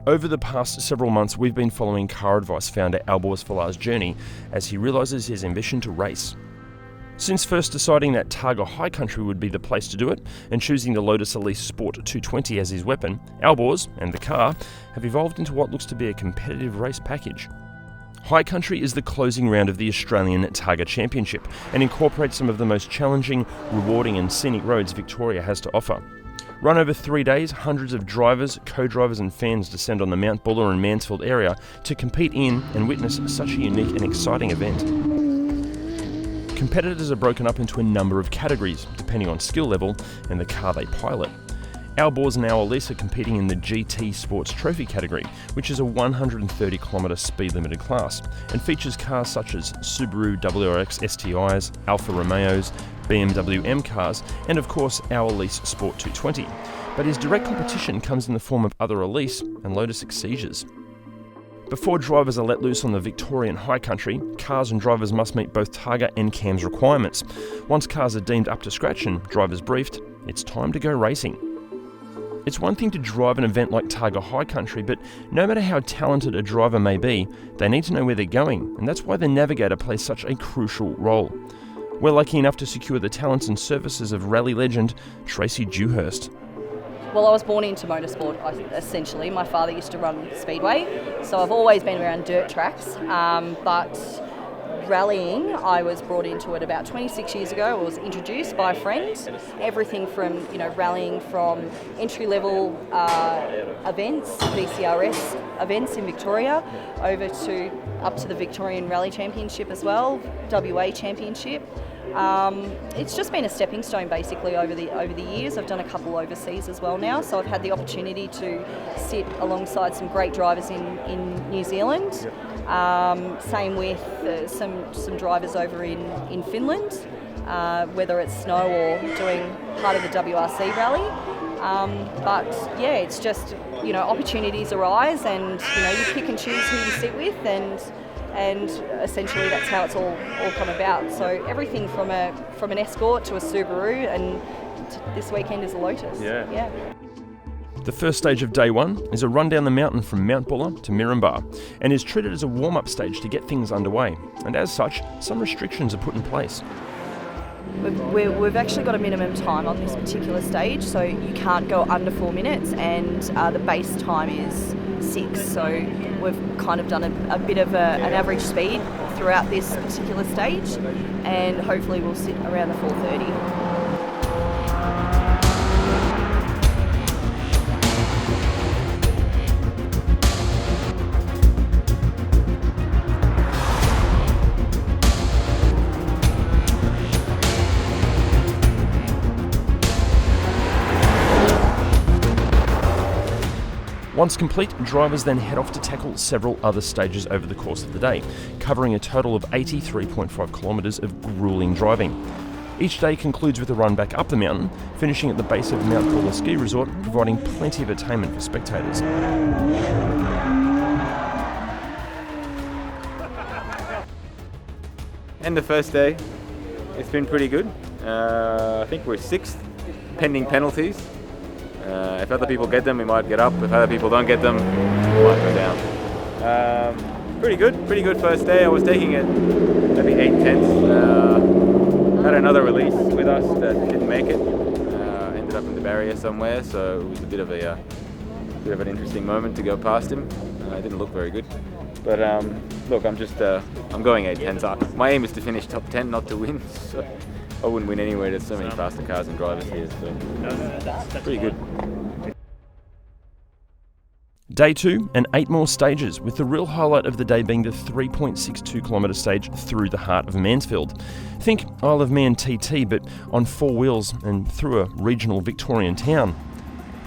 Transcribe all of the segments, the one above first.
Over the past several months, we've been following Car Advice founder Alborz journey as he realises his ambition to race. Since first deciding that Targa High Country would be the place to do it, and choosing the Lotus Elise Sport 220 as his weapon, Alborz and the car have evolved into what looks to be a competitive race package. High Country is the closing round of the Australian Targa Championship and incorporates some of the most challenging, rewarding and scenic roads Victoria has to offer. Run over 3 days, hundreds of drivers, co-drivers and fans descend on the Mount Buller and Mansfield area to compete in and witness such a unique and exciting event. Competitors are broken up into a number of categories, depending on skill level and the car they pilot. Alborz and Elise are competing in the GT Sports Trophy category, which is a 130km speed-limited class, and features cars such as Subaru WRX STIs, Alfa Romeos, BMW M cars, and of course our Elise Sport 220. But his direct competition comes in the form of other Elise and Lotus Exigers. Before drivers are let loose on the Victorian High Country, cars and drivers must meet both Targa and CAM's requirements. Once cars are deemed up to scratch and drivers briefed, it's time to go racing. It's one thing to drive an event like Targa High Country, but no matter how talented a driver may be, they need to know where they're going, and that's why the navigator plays such a crucial role. We're lucky enough to secure the talents and services of rally legend Tracy Dewhurst. Well, I was born into motorsport, essentially. My father used to run Speedway, so I've always been around dirt tracks, but rallying, I was brought into it about 26 years ago. I was introduced by a friend. Everything from, rallying from entry-level events, VCRS events in Victoria, up to the Victorian Rally Championship as well, WA Championship. It's just been a stepping stone basically over the years. I've done a couple overseas as well now, so I've had the opportunity to sit alongside some great drivers in New Zealand. Same with some drivers over in Finland, whether it's snow or doing part of the WRC rally. But yeah, it's just, opportunities arise, and you pick and choose who you sit with, and essentially that's how it's all come about. So everything from an Escort to a Subaru, and this weekend is a Lotus. Yeah. The first stage of day one is a run down the mountain from Mount Buller to Mirambar, and is treated as a warm-up stage to get things underway. And as such, some restrictions are put in place. We've actually got a minimum time on this particular stage, so you can't go under 4 minutes, and the base time is 6. So we've kind of done a bit of an average speed throughout this particular stage, and hopefully we'll sit around the 4:30. Once complete, drivers then head off to tackle several other stages over the course of the day, covering a total of 83.5 kilometres of gruelling driving. Each day concludes with a run back up the mountain, finishing at the base of Mount Buller Ski Resort, providing plenty of entertainment for spectators. And the first day, it's been pretty good. I think we're 6th, pending penalties. If other people get them, we might get up. If other people don't get them, we might go down. Pretty good first day. I was taking it maybe 8/10. Had another release with us that didn't make it. Ended up in the barrier somewhere, so it was a bit of an interesting moment to go past him. It didn't look very good. But look, I'm going 8/10. So my aim is to finish top 10, not to win. So I wouldn't win anywhere. There's so many faster cars and drivers here, so pretty good. Day 2 and 8 more stages, with the real highlight of the day being the 3.62km stage through the heart of Mansfield. Think Isle of Man TT, but on 4 wheels and through a regional Victorian town.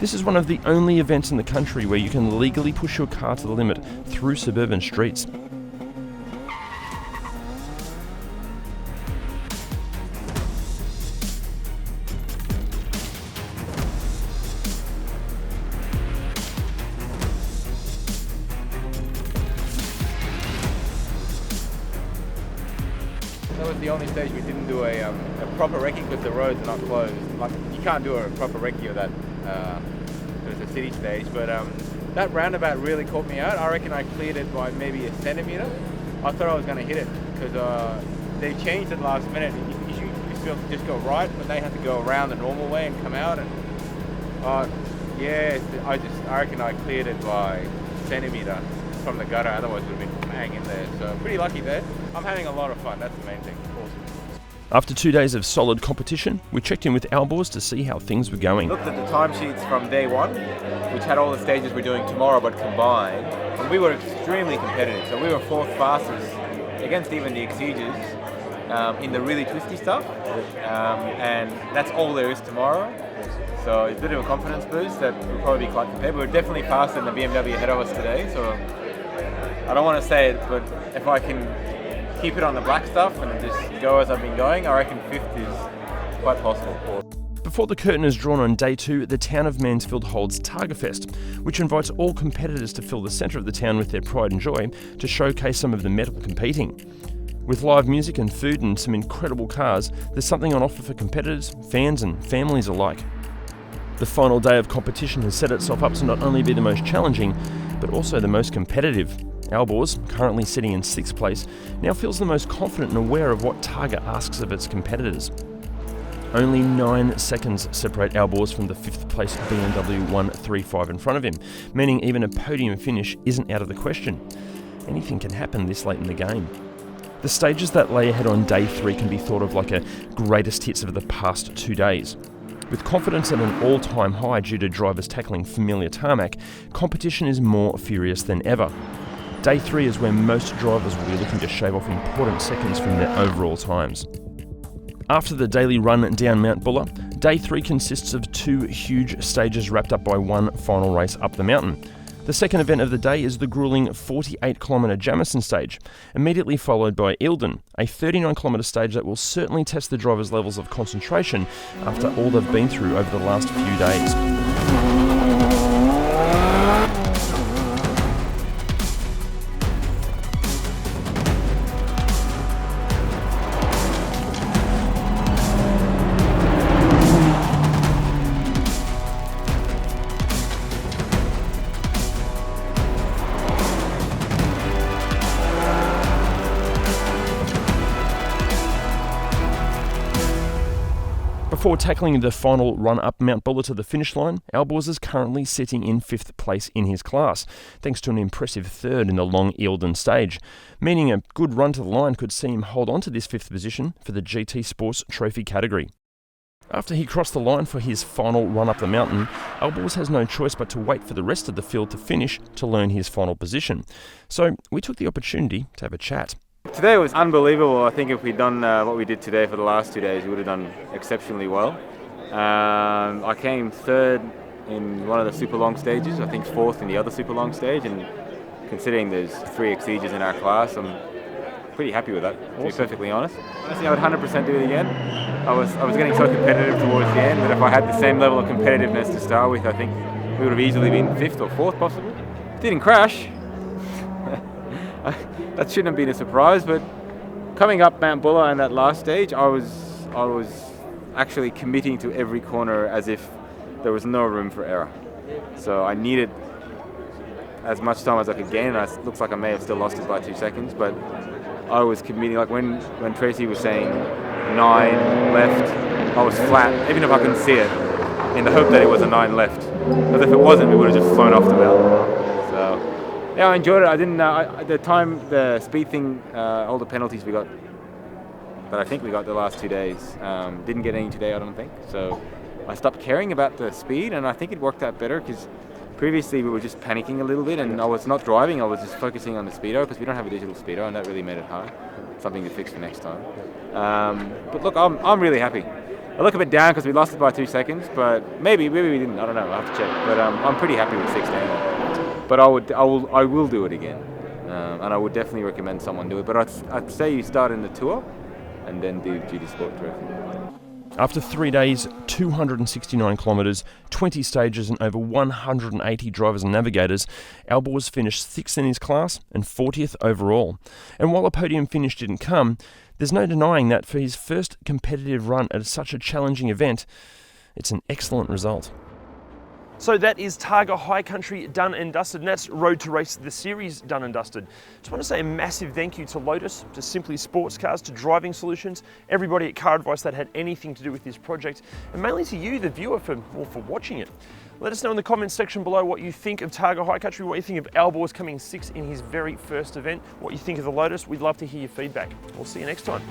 This is one of the only events in the country where you can legally push your car to the limit through suburban streets. That was the only stage we didn't do a proper recce because the roads are not closed. Like, you can't do a proper recce of that. It was a city stage, but that roundabout really caught me out. I reckon I cleared it by maybe a centimetre. I thought I was going to hit it because they changed it last minute. You used to just go right, but they had to go around the normal way and come out. And I reckon I cleared it by a centimetre from the gutter. Otherwise, it would have been bang in there. So pretty lucky there. I'm having a lot of fun. That's the main thing. Awesome. After 2 days of solid competition, we checked in with Alborz to see how things were going. Looked at the timesheets from day one, which had all the stages we're doing tomorrow but combined, and we were extremely competitive. So we were fourth fastest against even the Exiges in the really twisty stuff, and that's all there is tomorrow. So it's a bit of a confidence boost that we'll probably be quite competitive. We're definitely faster than the BMW ahead of us today, so I don't want to say it, but if I can keep it on the black stuff and just go as I've been going, I reckon fifth is quite possible. Before the curtain is drawn on day 2, the town of Mansfield holds Tigerfest, which invites all competitors to fill the centre of the town with their pride and joy to showcase some of the metal competing. With live music and food and some incredible cars, there's something on offer for competitors, fans and families alike. The final day of competition has set itself up to not only be the most challenging, but also the most competitive. Alborz, currently sitting in 6th place, now feels the most confident and aware of what Targa asks of its competitors. Only 9 seconds separate Alborz from the 5th place BMW 135 in front of him, meaning even a podium finish isn't out of the question. Anything can happen this late in the game. The stages that lay ahead on day 3 can be thought of like a greatest hits of the past 2 days. With confidence at an all-time high due to drivers tackling familiar tarmac, competition is more furious than ever. Day 3 is where most drivers will be looking to shave off important seconds from their overall times. After the daily run down Mount Buller, day 3 consists of 2 huge stages wrapped up by one final race up the mountain. The second event of the day is the grueling 48km Jamison stage, immediately followed by Eildon, a 39km stage that will certainly test the drivers' levels of concentration after all they've been through over the last few days. Before tackling the final run up Mount Buller to the finish line, Alborz is currently sitting in 5th place in his class, thanks to an impressive 3rd in the long Eildon stage, meaning a good run to the line could see him hold on to this 5th position for the GT Sports Trophy category. After he crossed the line for his final run up the mountain, Alborz has no choice but to wait for the rest of the field to finish to learn his final position. So we took the opportunity to have a chat. Today was unbelievable. I think if we'd done what we did today for the last 2 days, we would have done exceptionally well. I came 3rd in one of the super long stages, I think 4th in the other super long stage, and considering there's 3 Exiges in our class, I'm pretty happy with that, to be perfectly honest. Honestly, I would 100% do it again. I was getting so competitive towards the end that if I had the same level of competitiveness to start with, I think we would have easily been 5th or 4th possibly. Didn't crash. That shouldn't have been a surprise, but coming up Mount Buller in that last stage, I was actually committing to every corner as if there was no room for error. So I needed as much time as I could gain, and it looks like I may have still lost it by 2 seconds, but I was committing. Like when Tracy was saying 9 left, I was flat, even if I couldn't see it, in the hope that it was a 9 left. Because if it wasn't, we would have just flown off the mountain. So yeah, I enjoyed it. I didn't the speed thing, all the penalties we got, but I think we got the last 2 days. Didn't get any today, I don't think. So I stopped caring about the speed, and I think it worked out better because previously we were just panicking a little bit, and I was not driving. I was just focusing on the speedo because we don't have a digital speedo, and that really made it hard. Something to fix for next time. But look, I'm really happy. I look a bit down because we lost it by 2 seconds, but maybe we didn't. I don't know. I have to check. But I'm pretty happy with 16. But I will do it again, and I would definitely recommend someone do it. But I'd say you start in the Tour, and then do GT Sport Trophy. After 3 days, 269 kilometres, 20 stages and over 180 drivers and navigators, Alborz finished 6th in his class and 40th overall. And while a podium finish didn't come, there's no denying that for his first competitive run at such a challenging event, it's an excellent result. So that is Targa High Country done and dusted, and that's Road to Race the series done and dusted. Just want to say a massive thank you to Lotus, to Simply Sports Cars, to Driving Solutions, everybody at Car Advice that had anything to do with this project, and mainly to you, the viewer, for watching it. Let us know in the comments section below what you think of Targa High Country, what you think of Alborz coming 6th in his very first event, what you think of the Lotus. We'd love to hear your feedback. We'll see you next time.